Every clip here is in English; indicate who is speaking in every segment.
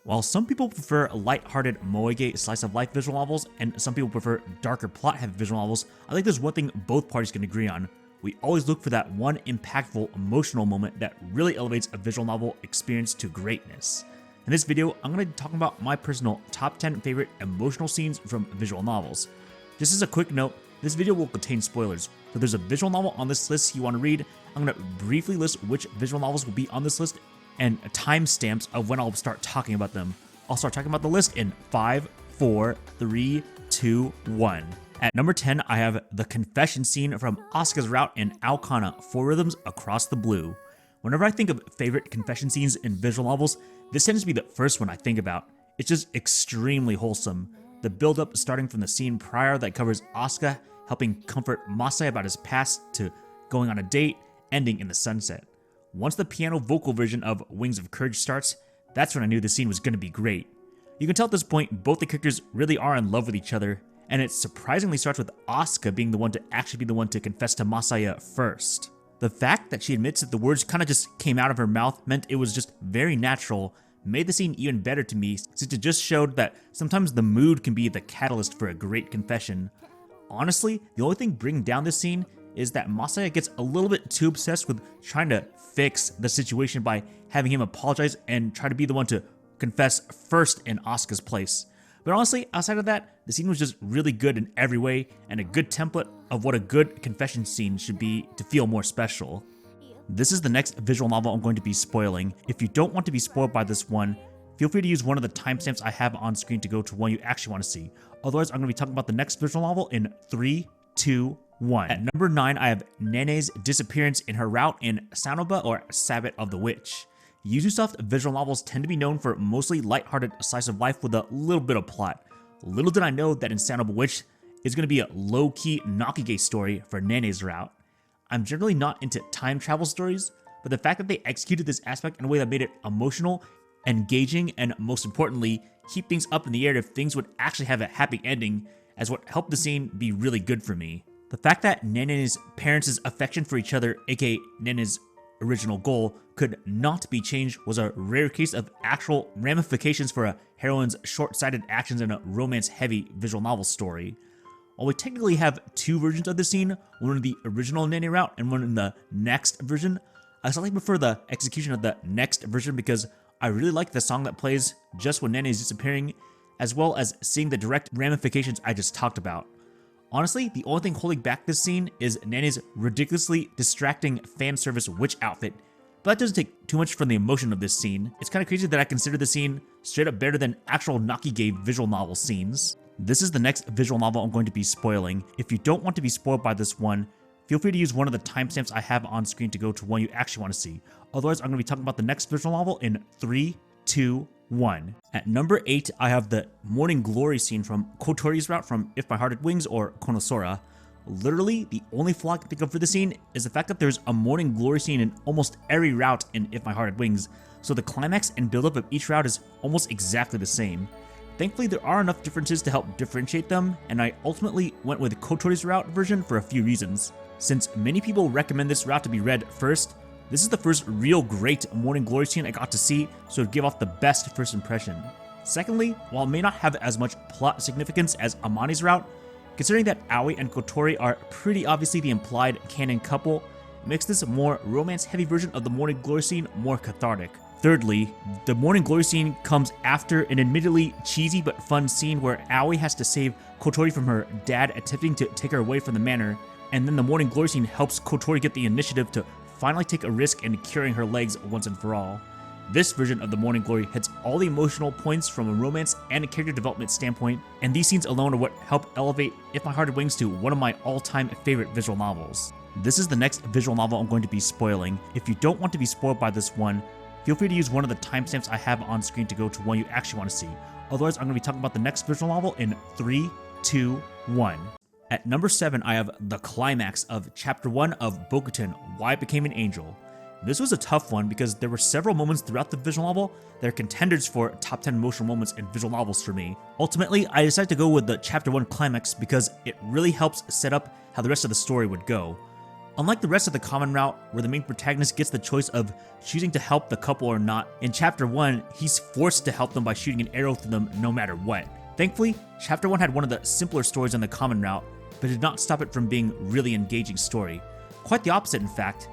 Speaker 1: While some people prefer light-hearted moege slice of life visual novels and some people prefer darker plot-heavy visual novels, I think there's one thing both parties can agree on. We always look for that one impactful emotional moment that really elevates a visual novel experience to greatness. In this video, I'm going to be talking about my personal top 10 favorite emotional scenes from visual novels. Just as a quick note, this video will contain spoilers. If there's a visual novel on this list you want to read, I'm going to briefly list which visual novels will be on this list and timestamps of when I'll start talking about them. I'll start talking about the list in 5, 4, 3, 2, 1. At number 10, I have the confession scene from Asuka's route in Aokana, 4 Rhythms Across the Blue. Whenever I think of favorite confession scenes in visual novels, this tends to be the first one I think about. It's just extremely wholesome. The build-up starting from the scene prior that covers Asuka helping comfort Masaya about his past to going on a date, ending in the sunset. Once the piano vocal version of Wings of Courage starts, that's when I knew the scene was going to be great. You can tell at this point both the characters really are in love with each other, and it surprisingly starts with Asuka being the one to actually be the one to confess to Masaya first. The fact that she admits that the words kind of just came out of her mouth meant it was just very natural, made the scene even better to me since it just showed that sometimes the mood can be the catalyst for a great confession. Honestly, the only thing bringing down this scene is that Masaya gets a little bit too obsessed with trying to fix the situation by having him apologize and try to be the one to confess first in Asuka's place. But honestly, outside of that, the scene was just really good in every way and a good template of what a good confession scene should be to feel more special. This is the next visual novel I'm going to be spoiling. If you don't want to be spoiled by this one, feel free to use one of the timestamps I have on screen to go to one you actually want to see. Otherwise, I'm going to be talking about the next visual novel in 3, 2, 1. At number 9, I have Nene's disappearance in her route in Sanoba or Sabbath of the Witch. Ubisoft visual novels tend to be known for mostly lighthearted slice of life with a little bit of plot. Little did I know that in Sanoba Witch is going to be a low-key Nakige story for Nene's route. I'm generally not into time travel stories, but the fact that they executed this aspect in a way that made it emotional, engaging, and most importantly, keep things up in the air if things would actually have a happy ending as what helped the scene be really good for me. The fact that Nene's parents' affection for each other, aka Nene's original goal, could not be changed was a rare case of actual ramifications for a heroine's short-sighted actions in a romance-heavy visual novel story. While we technically have 2 versions of the scene, one in the original Nene route and one in the next version, I slightly prefer the execution of the next version because I really like the song that plays just when Nene is disappearing, as well as seeing the direct ramifications I just talked about. Honestly, the only thing holding back this scene is Nene's ridiculously distracting fan service witch outfit, but that doesn't take too much from the emotion of this scene. It's kind of crazy that I consider the scene straight up better than actual Nakige visual novel scenes. This is the next visual novel I'm going to be spoiling. If you don't want to be spoiled by this one, feel free to use one of the timestamps I have on screen to go to one you actually want to see. Otherwise, I'm going to be talking about the next visual novel in 3, 2, 1. At number 8, I have the Morning Glory scene from Kotori's route from If My Heart Had Wings or Konosora. Literally, the only flaw I can think of for the scene is the fact that there's a Morning Glory scene in almost every route in If My Heart Had Wings, so the climax and build-up of each route is almost exactly the same. Thankfully, there are enough differences to help differentiate them, and I ultimately went with Kotori's route version for a few reasons. Since many people recommend this route to be read first, this is the first real great Morning Glory scene I got to see, so it'd give off the best first impression. Secondly, while it may not have as much plot significance as Amani's route, considering that Aoi and Kotori are pretty obviously the implied canon couple, it makes this more romance-heavy version of the Morning Glory scene more cathartic. Thirdly, the Morning Glory scene comes after an admittedly cheesy but fun scene where Aoi has to save Kotori from her dad attempting to take her away from the manor, and then the Morning Glory scene helps Kotori get the initiative to finally take a risk in curing her legs once and for all. This version of the Morning Glory hits all the emotional points from a romance and a character development standpoint, and these scenes alone are what help elevate If My Heart Had Wings to one of my all-time favorite visual novels. This is the next visual novel I'm going to be spoiling. If you don't want to be spoiled by this one, feel free to use one of the timestamps I have on screen to go to one you actually want to see. Otherwise, I'm going to be talking about the next visual novel in 3, 2, 1. At number 7, I have the climax of Chapter 1 of Bokuten, Why I Became an Angel. This was a tough one because there were several moments throughout the visual novel that are contenders for top 10 emotional moments in visual novels for me. Ultimately, I decided to go with the Chapter 1 climax because it really helps set up how the rest of the story would go. Unlike the rest of the common route, where the main protagonist gets the choice of choosing to help the couple or not, in Chapter 1, he's forced to help them by shooting an arrow through them no matter what. Thankfully, Chapter 1 had one of the simpler stories on the common route, but did not stop it from being a really engaging story. Quite the opposite, in fact.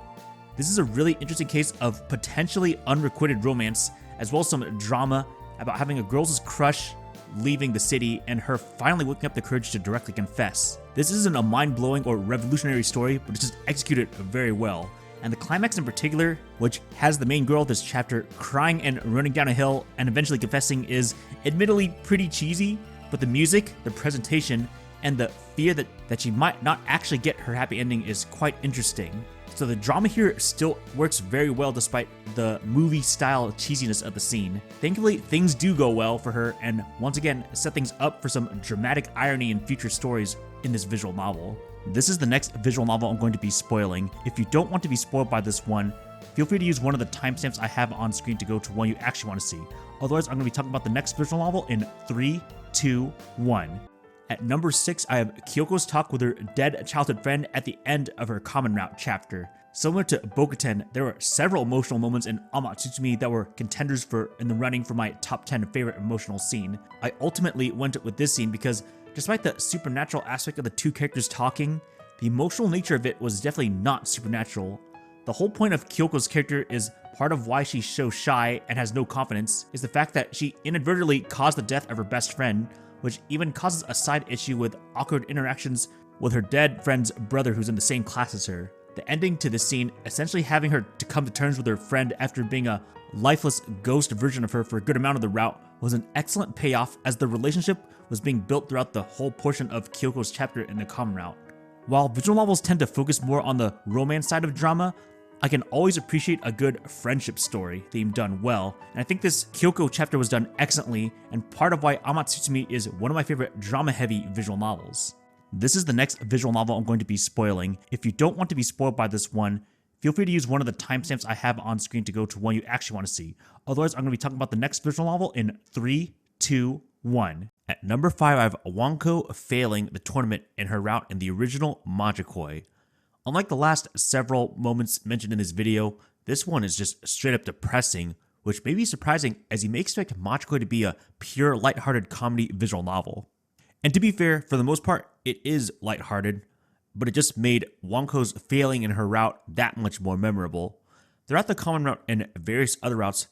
Speaker 1: This is a really interesting case of potentially unrequited romance, as well as some drama about having a girl's crush leaving the city and her finally waking up the courage to directly confess. This isn't a mind-blowing or revolutionary story, but it's just executed very well. And the climax in particular, which has the main girl of this chapter crying and running down a hill and eventually confessing, is admittedly pretty cheesy, but the music, the presentation, and the fear that she might not actually get her happy ending is quite interesting. So the drama here still works very well despite the movie-style cheesiness of the scene. Thankfully, things do go well for her and once again set things up for some dramatic irony in future stories in this visual novel. This is the next visual novel I'm going to be spoiling. If you don't want to be spoiled by this one, feel free to use one of the timestamps I have on screen to go to one you actually want to see. Otherwise, I'm going to be talking about the next visual novel in 3, 2, 1. At number 6, I have Kyoko's talk with her dead childhood friend at the end of her common route chapter. Similar to Bokuten, there were several emotional moments in Amatsutsumi that were contenders in the running for my top 10 favorite emotional scene. I ultimately went with this scene because despite the supernatural aspect of the two characters talking, the emotional nature of it was definitely not supernatural. The whole point of Kyoko's character is part of why she's so shy and has no confidence is the fact that she inadvertently caused the death of her best friend, which even causes a side issue with awkward interactions with her dead friend's brother who's in the same class as her. The ending to this scene, essentially having her to come to terms with her friend after being a lifeless ghost version of her for a good amount of the route, was an excellent payoff as the relationship was being built throughout the whole portion of Kyoko's chapter in the common route. While visual novels tend to focus more on the romance side of drama, I can always appreciate a good friendship story theme done well, and I think this Kyoko chapter was done excellently and part of why Amatsutsumi is one of my favorite drama-heavy visual novels. This is the next visual novel I'm going to be spoiling. If you don't want to be spoiled by this one, feel free to use one of the timestamps I have on screen to go to one you actually want to see. Otherwise, I'm going to be talking about the next visual novel in 3, 2, 1. At number 5, I have Wanko failing the tournament in her route in the original Majikoi. Unlike the last several moments mentioned in this video, this one is just straight up depressing, which may be surprising as you may expect Majikoi to be a pure lighthearted comedy visual novel. And to be fair, for the most part, it is lighthearted, but it just made Wanko's failing in her route that much more memorable. Throughout the common route and various other routes,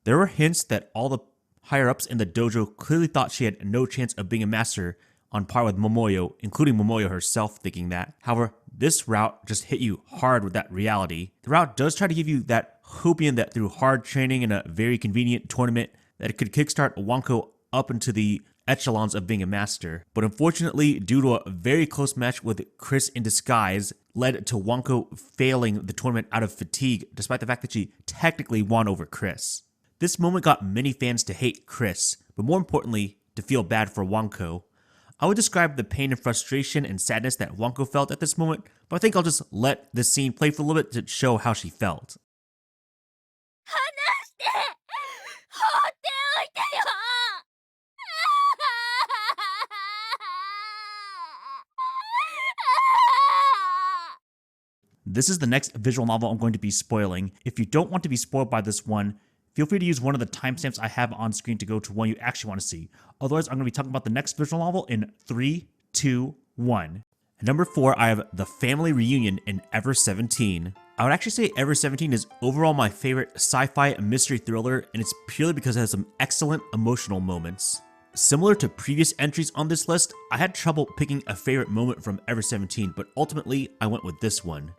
Speaker 1: there were hints that all the higher-ups in the dojo clearly thought she had no chance of being a master on par with Momoyo, including Momoyo herself thinking that. However, this route just hit you hard with that reality. The route does try to give you that hopium that through hard training and a very convenient tournament that it could kickstart Wanko up into the echelons of being a master. But unfortunately, due to a very close match with Chris in disguise, led to Wanko failing the tournament out of fatigue, despite the fact that she technically won over Chris. This moment got many fans to hate Chris, but more importantly, to feel bad for Wanko. I would describe the pain and frustration and sadness that Wanko felt at this moment, but I think I'll just let this scene play for a little bit to show how she felt. This is the next visual novel I'm going to be spoiling. If you don't want to be spoiled by this one, feel free to use one of the timestamps I have on screen to go to one you actually want to see. Otherwise, I'm going to be talking about the next visual novel in 3, 2, 1. At number 4, I have The Family Reunion in Ever17. I would actually say Ever17 is overall my favorite sci-fi mystery thriller, and it's purely because it has some excellent emotional moments. Similar to previous entries on this list, I had trouble picking a favorite moment from Ever17, but ultimately I went with this one.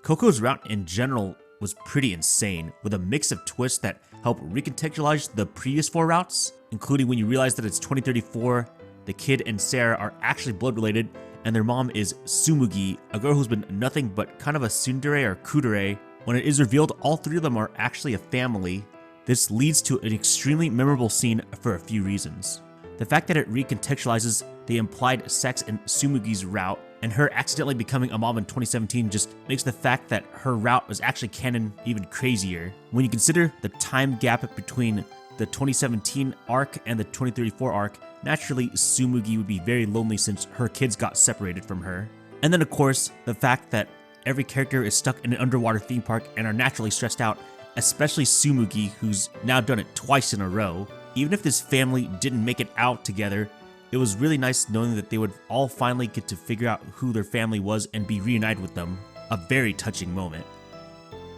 Speaker 1: Coco's route in general was pretty insane, with a mix of twists that help recontextualize the previous 4 routes, including when you realize that it's 2034, the kid and Sarah are actually blood related, and their mom is Tsumugi, a girl who's been nothing but kind of a tsundere or kudere. When it is revealed all 3 of them are actually a family, this leads to an extremely memorable scene for a few reasons. The fact that it recontextualizes the implied sex in Tsumugi's route, and her accidentally becoming a mom in 2017 just makes the fact that her route was actually canon even crazier. When you consider the time gap between the 2017 arc and the 2034 arc, naturally Tsumugi would be very lonely since her kids got separated from her. And then of course, the fact that every character is stuck in an underwater theme park and are naturally stressed out, especially Tsumugi, who's now done it twice in a row. Even if this family didn't make it out together, it was really nice knowing that they would all finally get to figure out who their family was and be reunited with them. A very touching moment.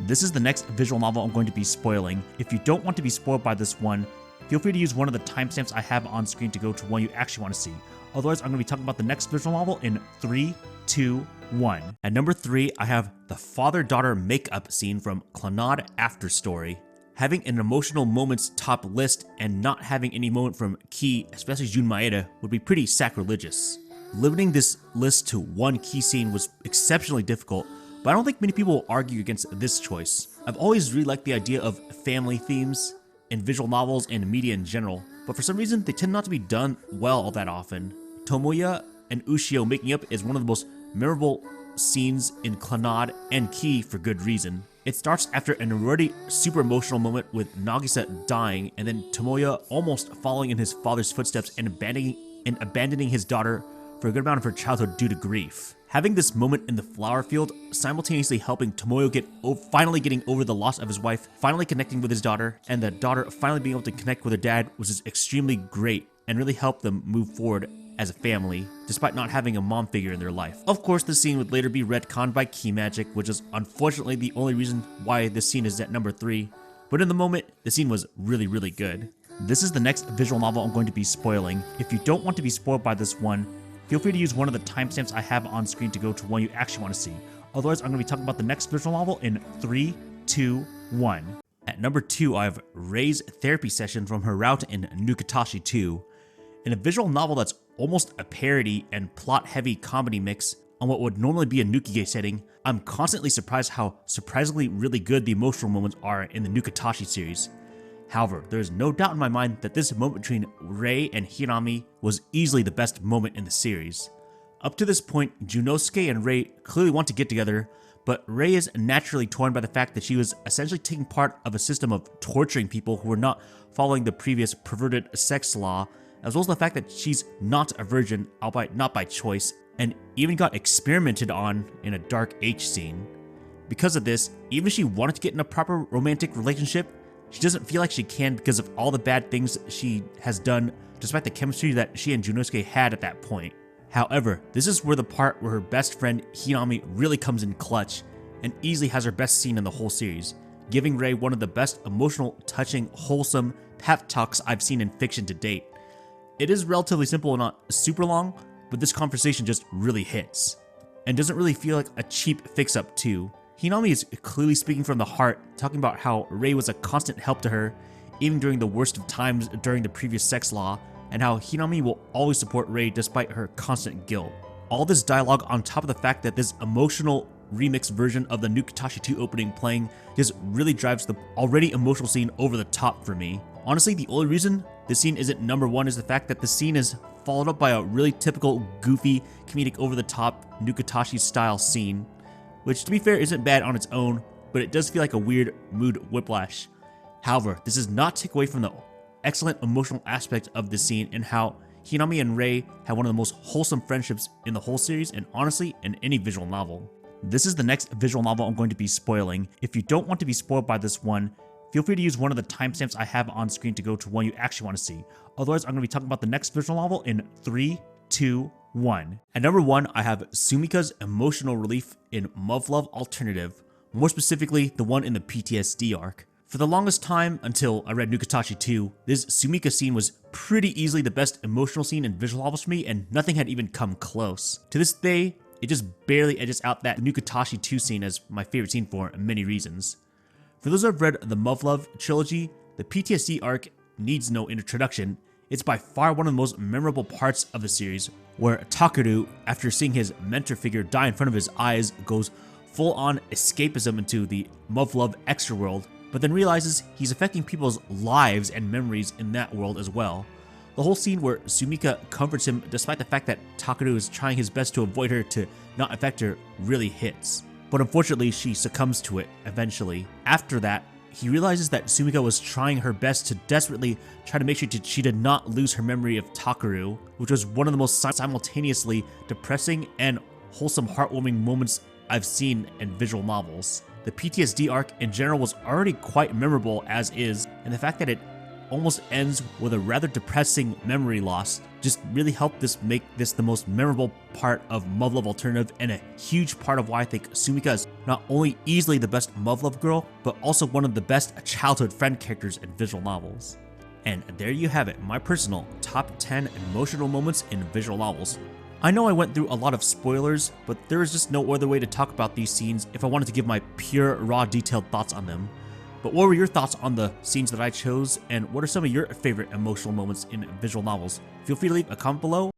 Speaker 1: This is the next visual novel I'm going to be spoiling. If you don't want to be spoiled by this one, feel free to use one of the timestamps I have on screen to go to one you actually want to see. Otherwise, I'm going to be talking about the next visual novel in 3, 2, 1. At number 3, I have the father-daughter makeup scene from Clannad After Story. Having an emotional moments top list and not having any moment from Ki, especially Jun Maeda, would be pretty sacrilegious. Limiting this list to one key scene was exceptionally difficult, but I don't think many people will argue against this choice. I've always really liked the idea of family themes in visual novels and media in general, but for some reason they tend not to be done well all that often. Tomoya and Ushio making up is one of the most memorable scenes in Clannad and Ki for good reason. It starts after an already super emotional moment with Nagisa dying and then Tomoya almost following in his father's footsteps and abandoning his daughter for a good amount of her childhood due to grief. Having this moment in the flower field simultaneously helping Tomoya finally getting over the loss of his wife, finally connecting with his daughter, and the daughter finally being able to connect with her dad was just extremely great and really helped them move forward as a family, despite not having a mom figure in their life. Of course, the scene would later be retconned by Key Magic, which is unfortunately the only reason why this scene is at number 3, but in the moment, the scene was really, really good. This is the next visual novel I'm going to be spoiling. If you don't want to be spoiled by this one, feel free to use one of the timestamps I have on screen to go to one you actually want to see. Otherwise, I'm going to be talking about the next visual novel in 3, 2, 1. At number 2, I have Rei's therapy session from her route in NUKITASHI 2. In a visual novel that's almost a parody and plot-heavy comedy mix on what would normally be a Nukige setting, I'm constantly surprised how surprisingly really good the emotional moments are in the NUKITASHI series. However, there is no doubt in my mind that this moment between Rei and Hirami was easily the best moment in the series. Up to this point, Junosuke and Rei clearly want to get together, but Rei is naturally torn by the fact that she was essentially taking part of a system of torturing people who were not following the previous perverted sex law, as well as the fact that she's not a virgin, albeit not by choice, and even got experimented on in a dark H scene. Because of this, even if she wanted to get in a proper romantic relationship, she doesn't feel like she can because of all the bad things she has done, despite the chemistry that she and Junosuke had at that point. However, this is where the part where her best friend Hirami really comes in clutch, and easily has her best scene in the whole series, giving Rei one of the best emotional, touching, wholesome pep talks I've seen in fiction to date. It is relatively simple and not super long, but this conversation just really hits, and doesn't really feel like a cheap fix-up too. Hinami is clearly speaking from the heart, talking about how Rei was a constant help to her, even during the worst of times during the previous sex law, and how Hinami will always support Rei despite her constant guilt. All this dialogue on top of the fact that this emotional remix version of the NUKITASHI 2 opening playing just really drives the already emotional scene over the top for me. Honestly, the only reason this scene isn't number 1 is the fact that the scene is followed up by a really typical, goofy, comedic, over-the-top NUKITASHI style scene, which to be fair isn't bad on its own, but it does feel like a weird mood whiplash. However, this does not take away from the excellent emotional aspect of this scene and how Hinami and Rei have one of the most wholesome friendships in the whole series, and honestly, in any visual novel. This is the next visual novel I'm going to be spoiling. If you don't want to be spoiled by this one, feel free to use one of the timestamps I have on screen to go to one you actually want to see. Otherwise, I'm going to be talking about the next visual novel in 3, 2, 1. At number 1, I have Sumika's emotional relief in Muv-Luv Alternative, more specifically the one in the PTSD arc. For the longest time, until I read NUKITASHI 2, this Sumika scene was pretty easily the best emotional scene in visual novels for me, and nothing had even come close. To this day, it just barely edges out that NUKITASHI 2 scene as my favorite scene for many reasons. For those who have read the Muv-Luv trilogy, the PTSD arc needs no introduction. It's by far one of the most memorable parts of the series, where Takeru, after seeing his mentor figure die in front of his eyes, goes full-on escapism into the Muv-Luv extra world, but then realizes he's affecting people's lives and memories in that world as well. The whole scene where Sumika comforts him despite the fact that Takeru is trying his best to avoid her to not affect her really hits. But unfortunately, she succumbs to it eventually. After that, he realizes that Sumika was trying her best to desperately try to make sure she did not lose her memory of Takeru, which was one of the most simultaneously depressing and wholesome, heartwarming moments I've seen in visual novels. The PTSD arc in general was already quite memorable as is, and the fact that it almost ends with a rather depressing memory loss just really helped make this the most memorable part of Muv-Luv Alternative, and a huge part of why I think Sumika is not only easily the best Muv-Luv girl, but also one of the best childhood friend characters in visual novels. And there you have it, my personal top 10 emotional moments in visual novels. I know I went through a lot of spoilers, but there is just no other way to talk about these scenes if I wanted to give my pure, raw, detailed thoughts on them. But what were your thoughts on the scenes that I chose, and what are some of your favorite emotional moments in visual novels? Feel free to leave a comment below.